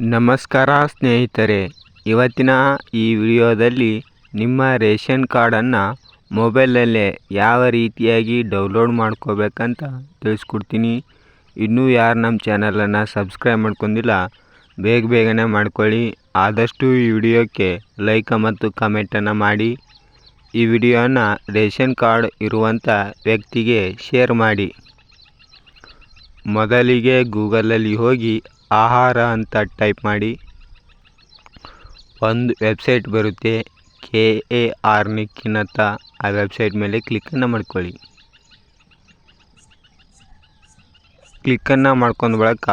ನಮಸ್ಕಾರ ಸ್ನೇಹಿತರೆ, ಇವತ್ತಿನ ಈ ವಿಡಿಯೋದಲ್ಲಿ ನಿಮ್ಮ ರೇಷನ್ ಕಾರ್ಡನ್ನು ಮೊಬೈಲಲ್ಲೇ ಯಾವ ರೀತಿಯಾಗಿ ಡೌನ್ಲೋಡ್ ಮಾಡ್ಕೋಬೇಕಂತ ತಿಳಿಸ್ಕೊಡ್ತೀನಿ. ಇನ್ನೂ ಯಾರು ನಮ್ಮ ಚಾನಲನ್ನು ಸಬ್ಸ್ಕ್ರೈಬ್ ಮಾಡ್ಕೊಂಡಿಲ್ಲ ಬೇಗನೆ ಮಾಡ್ಕೊಳ್ಳಿ. ಆದಷ್ಟು ಈ ವಿಡಿಯೋಕ್ಕೆ ಲೈಕ್ ಮತ್ತು ಕಮೆಂಟನ್ನು ಮಾಡಿ. ಈ ವಿಡಿಯೋನ ರೇಷನ್ ಕಾರ್ಡ್ ಇರುವಂಥ ವ್ಯಕ್ತಿಗೆ ಶೇರ್ ಮಾಡಿ. ಮೊದಲಿಗೆ ಗೂಗಲಲ್ಲಿ ಹೋಗಿ ಆಹಾರ ಅಂತ ಟೈಪ್ ಮಾಡಿ. ಒಂದು ವೆಬ್ಸೈಟ್ ಬರುತ್ತೆ, KARNIC ಅಂತ. ಆ ವೆಬ್ಸೈಟ್ ಮೇಲೆ ಕ್ಲಿಕ್ಕನ್ನು ಮಾಡ್ಕೊಳ್ಳಿ. ಕ್ಲಿಕ್ಕನ್ನು ಮಾಡ್ಕೊಂಡ ಬಳಿಕ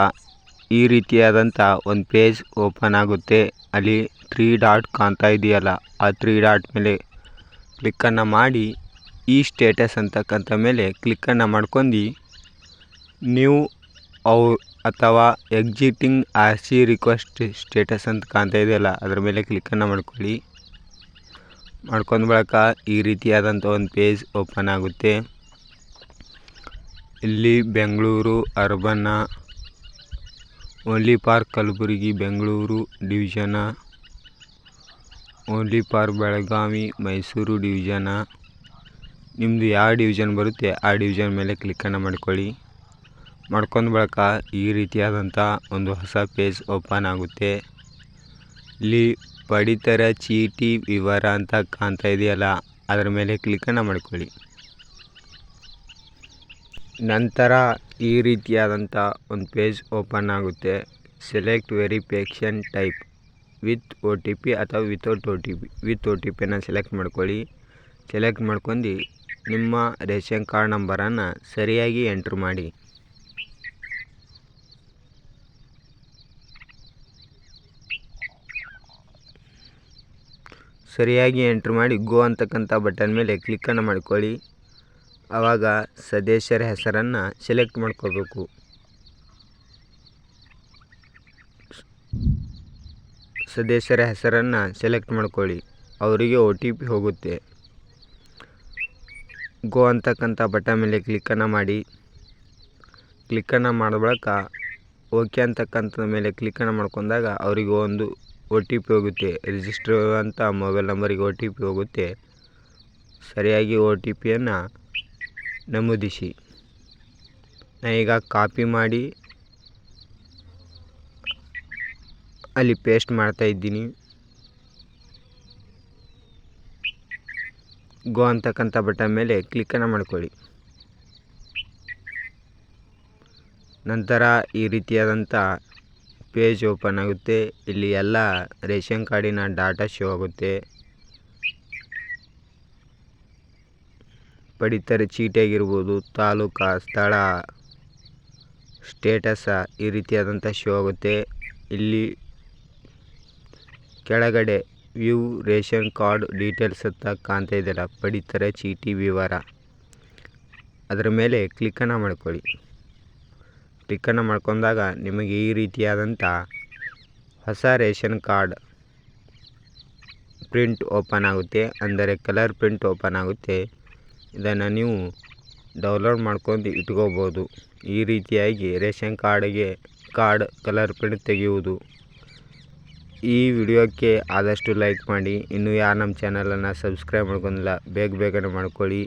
ಈ ರೀತಿಯಾದಂಥ ಒಂದು ಪೇಜ್ ಓಪನ್ ಆಗುತ್ತೆ. ಅಲ್ಲಿ 3 ಡಾಟ್ ಕಾಣ್ತಾ ಇದೆಯಲ್ಲ, ಆ 3 ಡಾಟ್ ಮೇಲೆ ಕ್ಲಿಕ್ಕನ್ನು ಮಾಡಿ ಈ ಸ್ಟೇಟಸ್ ಅಂತಕ್ಕಂಥ ಮೇಲೆ ಕ್ಲಿಕ್ಕನ್ನು ಮಾಡ್ಕೊಂಡು ನೀವು ಅಥವಾ ಎಕ್ಸಿಟಿಂಗ್ RC ರಿಕ್ವೆಸ್ಟ್ ಸ್ಟೇಟಸ್ ಅಂತ ಕಾಣ್ತಾ ಇದೆಯಲ್ಲ, ಅದರ ಮೇಲೆ ಕ್ಲಿಕ್ಕನ್ನು ಮಾಡ್ಕೊಳ್ಳಿ. ಮಾಡ್ಕೊಂಡ ಬಳಿಕ ಈ ರೀತಿಯಾದಂಥ ಒಂದು ಪೇಜ್ ಓಪನ್ ಆಗುತ್ತೆ. ಇಲ್ಲಿ ಬೆಂಗಳೂರು ಅರ್ಬನ್ನ, ಓನ್ಲಿ ಫಾರ್ ಕಲಬುರಗಿ ಬೆಂಗಳೂರು ಡಿವಿಷನ, ಓನ್ಲಿ ಫಾರ್ ಬೆಳಗಾವಿ ಮೈಸೂರು ಡಿವಿಷನ, ನಿಮ್ಮದು ಯಾವ ಡಿವಿಷನ್ ಬರುತ್ತೆ ಆ ಡಿವಿಷನ್ ಮೇಲೆ ಕ್ಲಿಕ್ಕನ್ನು ಮಾಡ್ಕೊಳ್ಳಿ. ಮಾಡ್ಕೊಂಡ ಬಳಿಕ ಈ ರೀತಿಯಾದಂಥ ಒಂದು ಹೊಸ ಪೇಜ್ ಓಪನ್ ಆಗುತ್ತೆ. ಇಲ್ಲಿ ಪಡಿತರ ಚೀಟಿ ವಿವರ ಅಂತ ಕಾಣ್ತಾ ಇದೆಯಲ್ಲ, ಅದರ ಮೇಲೆ ಕ್ಲಿಕ್ಕನ್ನು ಮಾಡ್ಕೊಳ್ಳಿ. ನಂತರ ಈ ರೀತಿಯಾದಂಥ ಒಂದು ಪೇಜ್ ಓಪನ್ ಆಗುತ್ತೆ. Select verification type with OTP ಅಥವಾ ವಿತೌಟ್ OTP. ವಿತ್ OTPನ ಸೆಲೆಕ್ಟ್ ಮಾಡ್ಕೊಳ್ಳಿ. ಸೆಲೆಕ್ಟ್ ಮಾಡ್ಕೊಂಡು ನಿಮ್ಮ ರೇಷನ್ ಕಾರ್ಡ್ ನಂಬರನ್ನು ಸರಿಯಾಗಿ ಎಂಟ್ರ್ ಮಾಡಿ. ಸರಿಯಾಗಿ ಎಂಟ್ರ್ ಮಾಡಿ ಗೋ ಅಂತಕ್ಕಂಥ ಬಟನ್ ಮೇಲೆ ಕ್ಲಿಕ್ಕನ್ನು ಮಾಡ್ಕೊಳ್ಳಿ. ಆವಾಗ ಸದಸ್ಯರ ಹೆಸರನ್ನು ಸೆಲೆಕ್ಟ್ ಮಾಡ್ಕೋಬೇಕು. ಸದಸ್ಯರ ಹೆಸರನ್ನು ಸೆಲೆಕ್ಟ್ ಮಾಡ್ಕೊಳ್ಳಿ. ಅವರಿಗೆ OTP ಹೋಗುತ್ತೆ. ಗೋ ಅಂತಕ್ಕಂಥ ಬಟನ್ ಮೇಲೆ ಕ್ಲಿಕ್ಕನ್ನು ಮಾಡಿ. ಕ್ಲಿಕ್ಕನ್ನು ಮಾಡಿದ ಬಳಿಕ ಓಕೆ ಅಂತಕ್ಕಂಥ ಮೇಲೆ ಕ್ಲಿಕ್ಕನ್ನು ಮಾಡ್ಕೊಂಡಾಗ ಅವರಿಗೆ ಒಂದು OTP ಹೋಗುತ್ತೆ. ರಿಜಿಸ್ಟರ್ ಅಂತ ಮೊಬೈಲ್ ನಂಬರಿಗೆ OTP ಹೋಗುತ್ತೆ. ಸರಿಯಾಗಿ OTPಯನ್ನು ನಮೂದಿಸಿ. ನಾನೀಗ ಕಾಪಿ ಮಾಡಿ ಅಲ್ಲಿ ಪೇಸ್ಟ್ ಮಾಡ್ತಾ ಇದ್ದೀನಿ. ಗೋ ಅಂತಕ್ಕಂಥ ಬಟನ್ ಮೇಲೆ ಕ್ಲಿಕ್ಕನ್ನು ಮಾಡ್ಕೊಳ್ಳಿ. ನಂತರ ಈ ರೀತಿಯಾದಂಥ ಪೇಜ್ ಓಪನ್ ಆಗುತ್ತೆ. ಇಲ್ಲಿ ಎಲ್ಲ ರೇಷನ್ ಕಾರ್ಡಿನ ಡಾಟಾ ಶೋ ಆಗುತ್ತೆ. ಪಡಿತರ ಚೀಟಿ ಆಗಿರ್ಬೋದು, ತಾಲೂಕಾ, ಸ್ಥಳ, ಸ್ಟೇಟಸ ಈ ರೀತಿಯಾದಂಥ ಶೋ ಆಗುತ್ತೆ. ಇಲ್ಲಿ ಕೆಳಗಡೆ ವ್ಯೂ ರೇಷನ್ ಕಾರ್ಡ್ ಡೀಟೇಲ್ಸ್ ಅಂತ ಕಾಣ್ತಾ ಇದೆಯಲ್ಲ, ಪಡಿತರ ಚೀಟಿ ವಿವರ, ಅದರ ಮೇಲೆ ಕ್ಲಿಕ್ಕನ್ನು ಮಾಡ್ಕೊಳ್ಳಿ. ಕ್ಲಿಕ್ಕನ್ನು ಮಾಡ್ಕೊಂಡಾಗ ನಿಮಗೆ ಈ ರೀತಿಯಾದಂಥ ಹೊಸ ರೇಷನ್ ಕಾರ್ಡ್ ಪ್ರಿಂಟ್ ಓಪನ್ ಆಗುತ್ತೆ. ಅಂದರೆ ಕಲರ್ ಪ್ರಿಂಟ್ ಓಪನ್ ಆಗುತ್ತೆ. ಇದನ್ನು ನೀವು ಡೌನ್ಲೋಡ್ ಮಾಡ್ಕೊಂಡು ಇಟ್ಕೋಬೋದು. ಈ ರೀತಿಯಾಗಿ ರೇಷನ್ ಕಾರ್ಡ್ ಕಲರ್ ಪ್ರಿಂಟ್ ತೆಗೆಯುವುದು. ಈ ವಿಡಿಯೋಕ್ಕೆ ಆದಷ್ಟು ಲೈಕ್ ಮಾಡಿ. ಇನ್ನೂ ಯಾರು ನಮ್ಮ ಚಾನಲನ್ನು ಸಬ್ಸ್ಕ್ರೈಬ್ ಮಾಡ್ಕೊಂಡಿಲ್ಲ ಬೇಗನೆ ಮಾಡ್ಕೊಳ್ಳಿ.